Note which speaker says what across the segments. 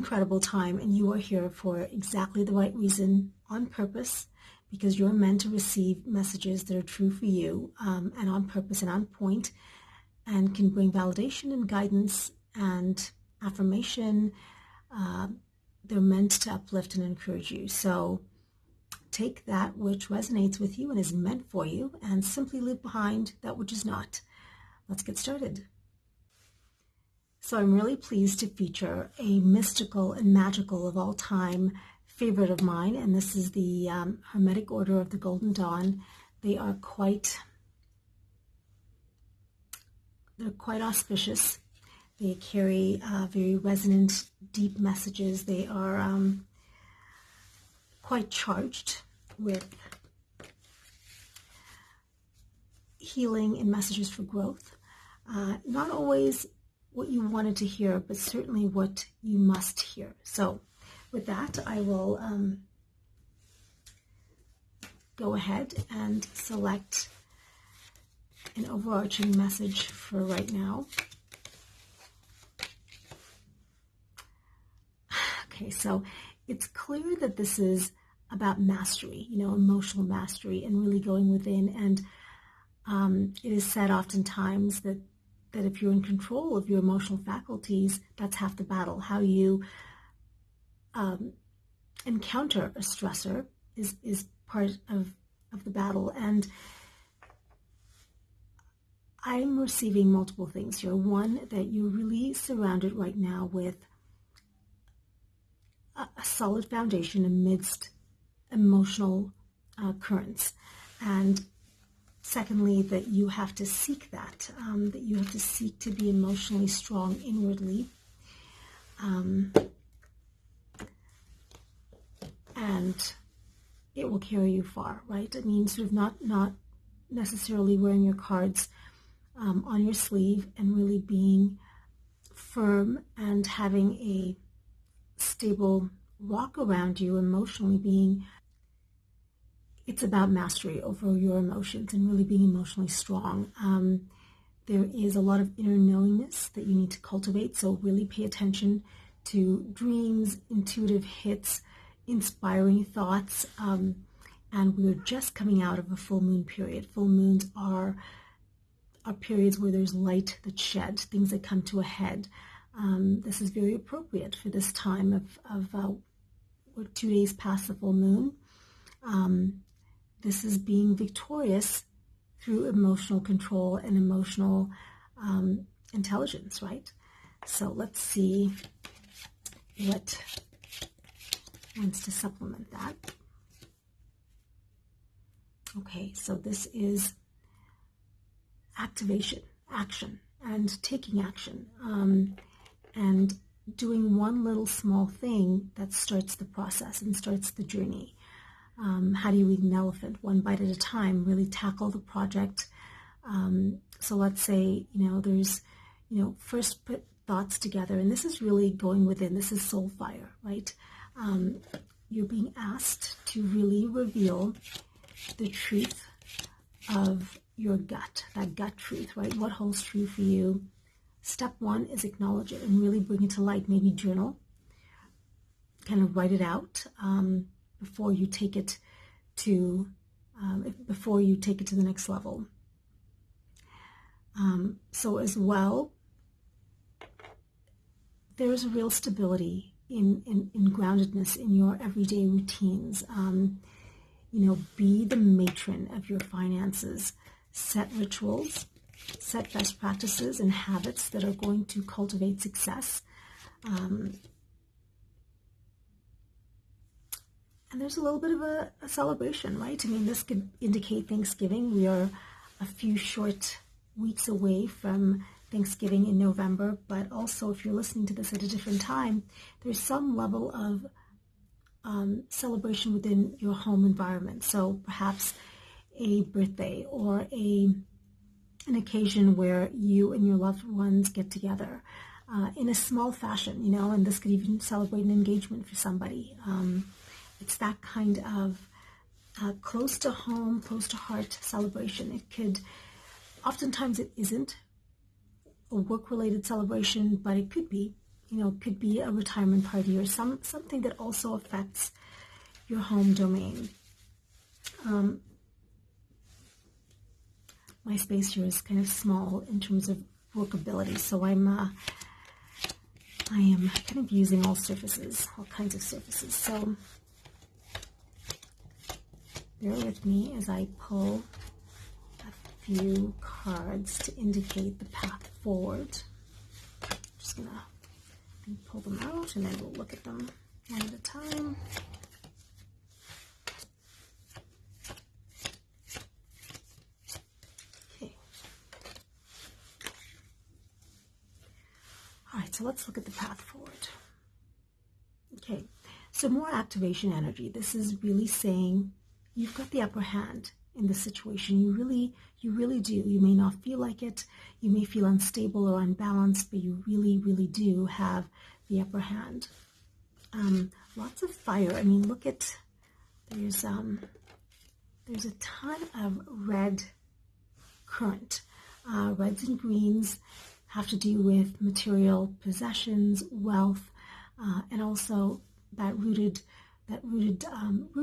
Speaker 1: incredible time, and you are here for exactly the right reason, on purpose, because you're meant to receive messages that are true for you, and on purpose and on point, and can bring validation and guidance and affirmation. They're meant to uplift and encourage you. So take that which resonates with you and is meant for you, and simply leave behind that which is not. Let's get started. So I'm really pleased to feature a mystical and magical of all time favorite of mine, and this is the Hermetic Order of the Golden Dawn. They're quite auspicious. They carry very resonant, deep messages. They are quite charged with healing and messages for growth. Not always what you wanted to hear, but certainly what you must hear. So with that, I will go ahead and select an overarching message for right now. Okay, so it's clear that this is about mastery, emotional mastery, and really going within. And it is said oftentimes that if you're in control of your emotional faculties, that's half the battle. How you encounter a stressor is part of the battle. And I'm receiving multiple things here. One, that you're really surrounded right now with a solid foundation amidst emotional currents. And secondly, that you have to seek that you have to seek to be emotionally strong inwardly. And it will carry you far, right? I mean, sort of not necessarily wearing your cards on your sleeve and really being firm and having a stable rock around you emotionally. It's about mastery over your emotions and really being emotionally strong. There is a lot of inner knowingness that you need to cultivate, so really pay attention to dreams, intuitive hits, inspiring thoughts, and we're just coming out of a full moon period. Full moons are periods where there's light that's shed, things that come to a head. This is very appropriate for this time of we're 2 days past the full moon. This is being victorious through emotional control and emotional intelligence, right? So let's see what wants to supplement that. Okay, so this is activation, action, and taking action, and doing one little small thing that starts the process and starts the journey. How do you eat an elephant? One bite at a time, really tackle the project. So let's say, there's, first put thoughts together, and this is really going within. This is soul fire, right? You're being asked to really reveal the truth of your gut, that gut truth, right? What holds true for you? Step one is acknowledge it and really bring it to light. Maybe journal, kind of write it out before you take it to the next level. So as well, there is a real stability in groundedness in your everyday routines. Be the matron of your finances. Set rituals, set best practices and habits that are going to cultivate success. And there's a little bit of a celebration, right? I mean, this could indicate Thanksgiving. We are a few short weeks away from Thanksgiving in November, but also if you're listening to this at a different time, there's some level of celebration within your home environment. So perhaps a birthday or an occasion where you and your loved ones get together in a small fashion, and this could even celebrate an engagement for somebody. It's that kind of close to home, close to heart celebration. Oftentimes it isn't a work-related celebration, but it could be, could be a retirement party or something that also affects your home domain. My space here is kind of small in terms of workability, so I am kind of using all kinds of surfaces. So bear with me as I pull a few cards to indicate the path forward. I'm just gonna pull them out and then we'll look at them one at a time. So let's look at the path forward. Okay, so more activation energy. This is really saying you've got the upper hand in this situation. You really do. You may not feel like it. You may feel unstable or unbalanced, but you really, really do have the upper hand. Lots of fire. I mean, look at, there's a ton of red current. Reds and greens have to do with material possessions, wealth, and also that root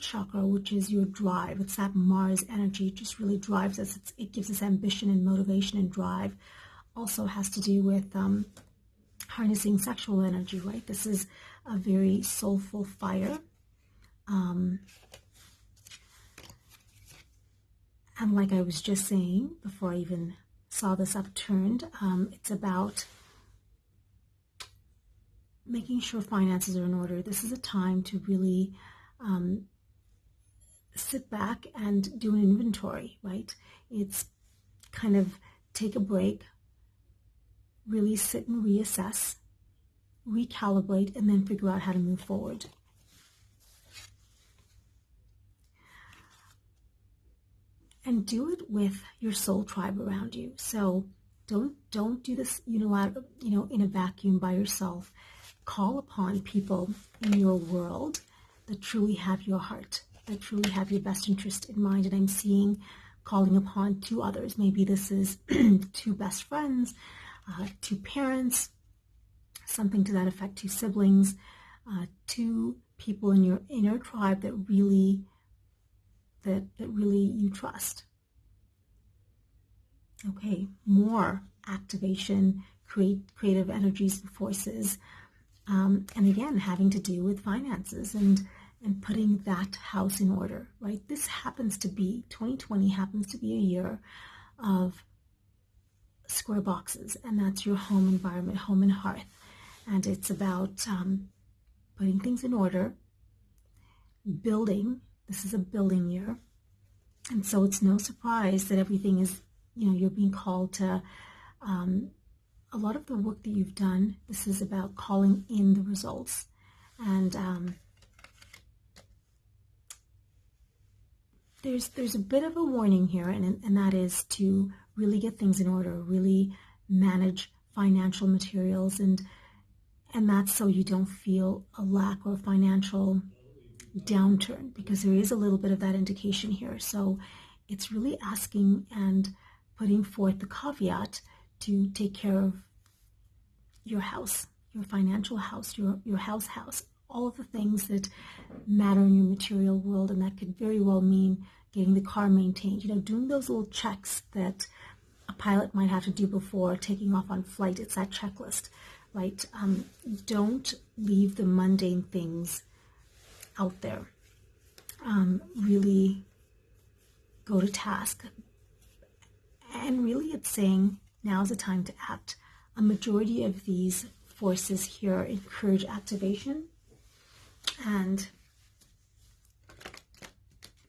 Speaker 1: chakra, which is your drive. It's that Mars energy. It just really drives us. It gives us ambition and motivation and drive. Also has to do with harnessing sexual energy, right? This is a very soulful fire. And like I was just saying before I even saw this upturned, it's about making sure finances are in order. This is a time to really sit back and do an inventory, right? It's kind of take a break, really sit and reassess, recalibrate, and then figure out how to move forward. And do it with your soul tribe around you. So don't do this unilateral, in a vacuum by yourself. Call upon people in your world that truly have your heart, that truly have your best interest in mind. And I'm seeing calling upon two others. Maybe this is two best friends, two parents, something to that effect, two siblings, two people in your inner tribe that really you trust. Okay, more activation, creative energies and forces, and again, having to do with finances and putting that house in order, right? This happens to be, 2020 happens to be a year of square boxes, and that's your home environment, home and hearth. And it's about putting things in order, building. This is a building year. And so it's no surprise that everything is, you're being called to a lot of the work that you've done. This is about calling in the results. And there's a bit of a warning here, and that is to really get things in order, really manage financial materials, and that's so you don't feel a lack or financial downturn, because there is a little bit of that indication here. So it's really asking and putting forth the caveat to take care of your house, your financial house, your house, all of the things that matter in your material world. And that could very well mean getting the car maintained, doing those little checks that a pilot might have to do before taking off on flight. It's that checklist, right? Don't leave the mundane things out there. Really go to task. And really it's saying now's the time to act. A majority of these forces here encourage activation and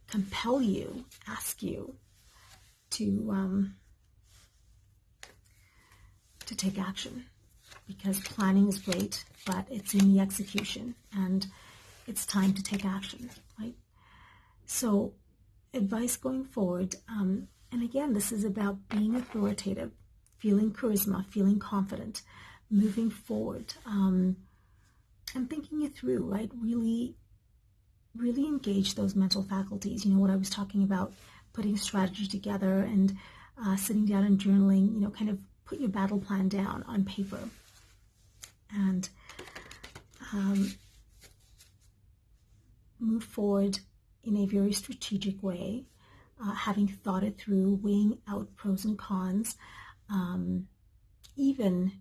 Speaker 1: compel you, ask you to take action, because planning is great, but it's in the execution, and it's time to take action, right? So advice going forward, and again, this is about being authoritative, feeling charisma, feeling confident, moving forward, and thinking it through, right? Really engage those mental faculties. What I was talking about, putting strategy together and sitting down and journaling, kind of put your battle plan down on paper. And move forward in a very strategic way, having thought it through, weighing out pros and cons. Even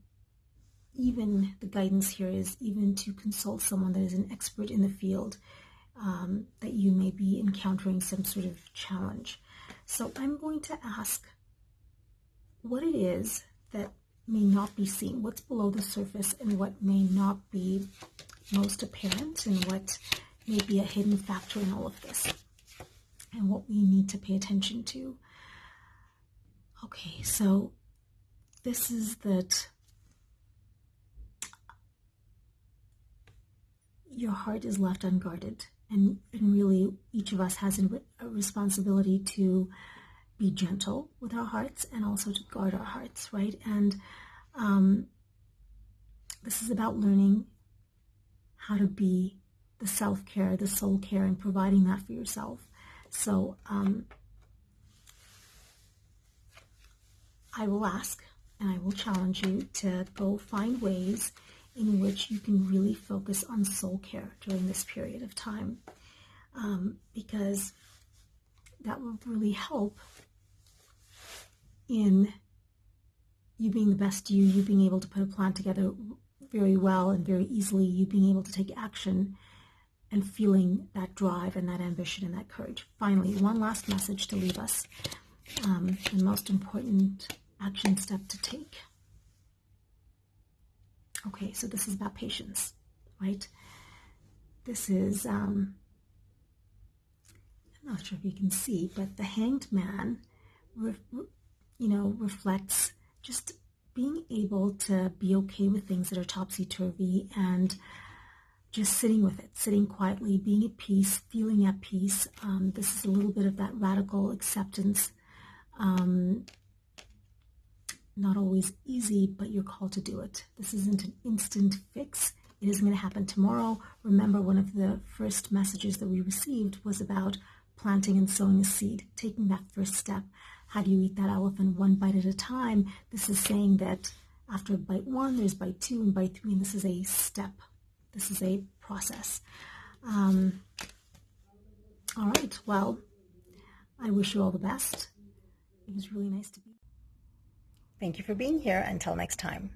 Speaker 1: the guidance here is even to consult someone that is an expert in the field, that you may be encountering some sort of challenge. So I'm going to ask what it is that may not be seen, what's below the surface, and what may not be most apparent, and what may be a hidden factor in all of this, and what we need to pay attention to. Okay, so this is that your heart is left unguarded, and really each of us has a responsibility to be gentle with our hearts and also to guard our hearts, right? And this is about learning how to be the self-care, the soul care, and providing that for yourself. So I will ask and I will challenge you to go find ways in which you can really focus on soul care during this period of time, because that will really help in you being the best you being able to put a plan together very well and very easily, you being able to take action and feeling that drive and that ambition and that courage. Finally, one last message to leave us, the most important action step to take. Okay, so this is about patience, right? This is, I'm not sure if you can see, but the Hanged Man, reflects just being able to be okay with things that are topsy-turvy and just sitting with it, sitting quietly, being at peace, feeling at peace. This is a little bit of that radical acceptance. Not always easy, but you're called to do it. This isn't an instant fix. It isn't going to happen tomorrow. Remember, one of the first messages that we received was about planting and sowing a seed, taking that first step. How do you eat that elephant? One bite at a time. This is saying that after bite one, there's bite two and bite three, and this is a step. This is a process. All right, well, I wish you all the best. It was really nice to be.
Speaker 2: Thank you for being here. Until next time.